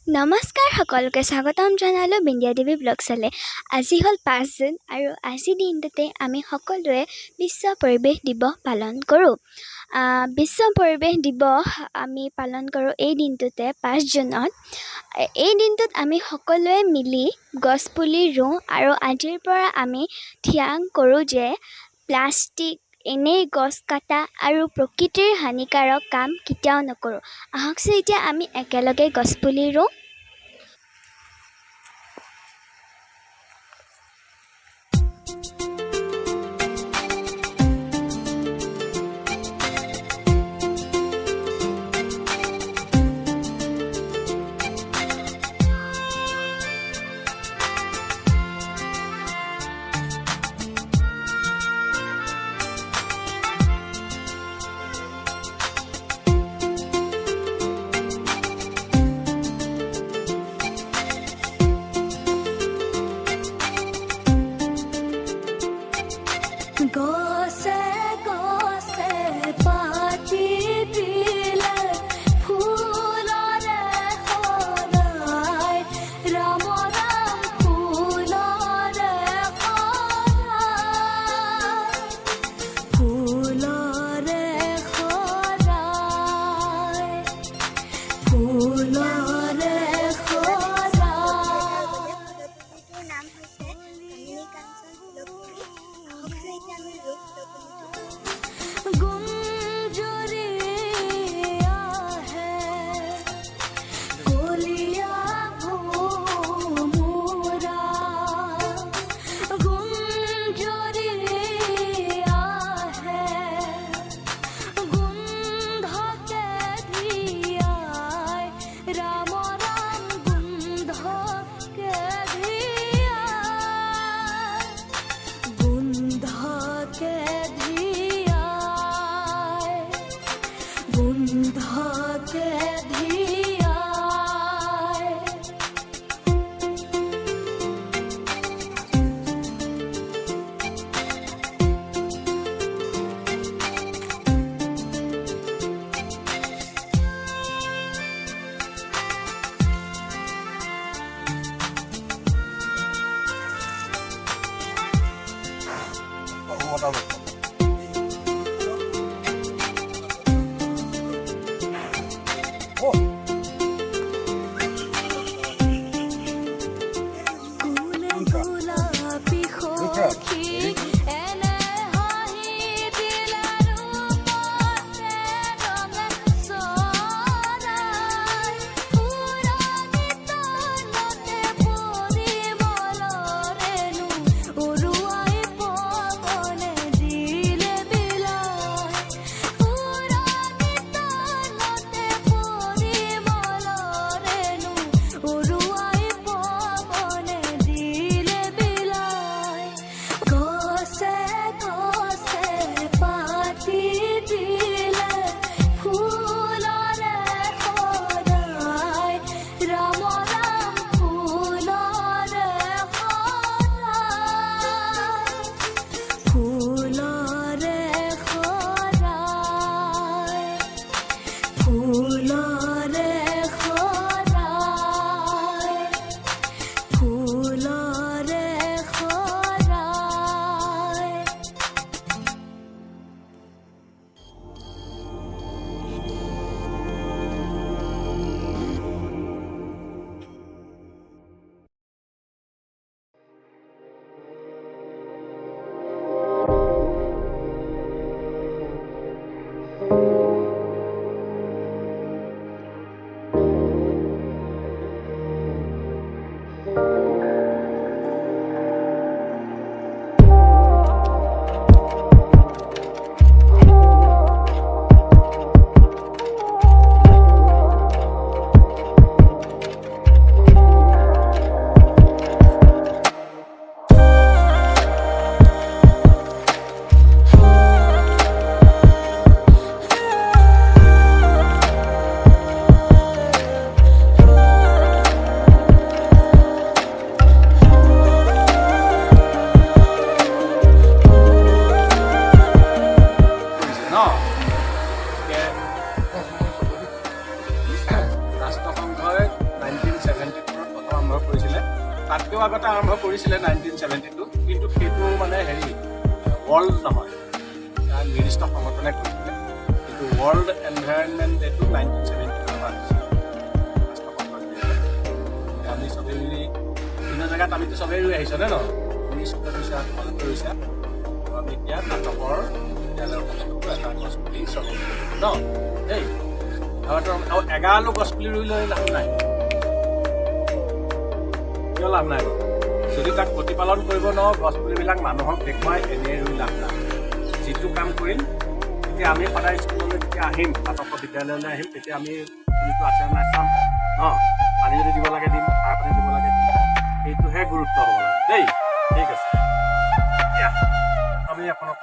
নমস্কাৰ সকলোকে স্বাগতম জনালোঁ বিন্দিয়া দেৱী ব্লগছলৈ। আজি হ'ল 5 জুন আৰু আজিৰ দিনটোতে আমি সকলোৱে বিশ্ব পৰিৱেশ দিৱস পালন কৰোঁ। বিশ্ব পৰিৱেশ দিৱস আমি পালন কৰোঁ এই দিনটোতে 5 জুনত। এই দিনটোত আমি সকলোৱে মিলি গছপুলি ৰুওঁ আৰু আজিৰ পৰা আমি থিৰাং কৰোঁ যে প্লাষ্টিক এনেই গছ কটা আৰু প্ৰকৃতিৰ হানিকাৰক কাম কেতিয়াও নকৰোঁ। আহকচোন এতিয়া আমি একেলগে গছপুলি ৰুওঁ। গছে গছে পাতি দিলে ফুলৰে সৰাই ৰাম ৰাম ফুলৰে সৰাই ফুলৰে সৰাই ফুলৰে নাম হৈছে কামিনী কাঞ্চন ফুলপুলি। আহকচোন এতিয়া আমি ৰুওঁ ফুলপুলিটো। গুঞ্জৰি আহে কলিয়া ভোমোৰা গুঞ্জৰি আহে গোন্ধকে ধিয়াই ৰাম ৰাম গোন্ধকে ধিয়াই গোন্ধকে ধিয়াই গোন্ধকে ধিয়াই কৰিছিলে তাতকৈও আগতে আৰম্ভ কৰিছিলে 1972 কিন্তু সেইটো মানে হেৰি ৱৰ্ল্ড নহয় নিৰ্দিষ্ট সংগঠনে কৰিছিলে কিন্তু ৱৰ্ল্ড এনভাইৰনমেণ্ট ডেটো 1972 আমি চবেই মিলি বিভিন্ন জেগাত আমিতো চবেই ৰুই আহিছোঁ নে নহয় তুমি চবে ৰুইছা তোমালোকে ৰুইছা আমি এতিয়া নাটকৰ বিদ্যালয়ৰ ফলতো এটা গছপুলি চবেই ন দেই আৰু এগালো গছপুলি ৰুই লৈ লাভ নাই কিয় লাভ নাই যদি তাক প্ৰতিপালন কৰিব নোৱাৰো গছপুলিবিলাক মানুহক দেখুৱাই এনেই ৰুই লাভ নাই যিটো কাম কৰিম তেতিয়া আমি সদায় স্কুললৈ যেতিয়া আহিম নাটক বিদ্যালয়লৈ আহিম তেতিয়া আমি পুলিটো আছে নাই চাম ন পানী যদি দিব লাগে দিম সাৰ পানী দিব লাগে দিম সেইটোহে গুৰুত্ব হ'ব লাগে দেই ঠিক আছে আমি আপোনাক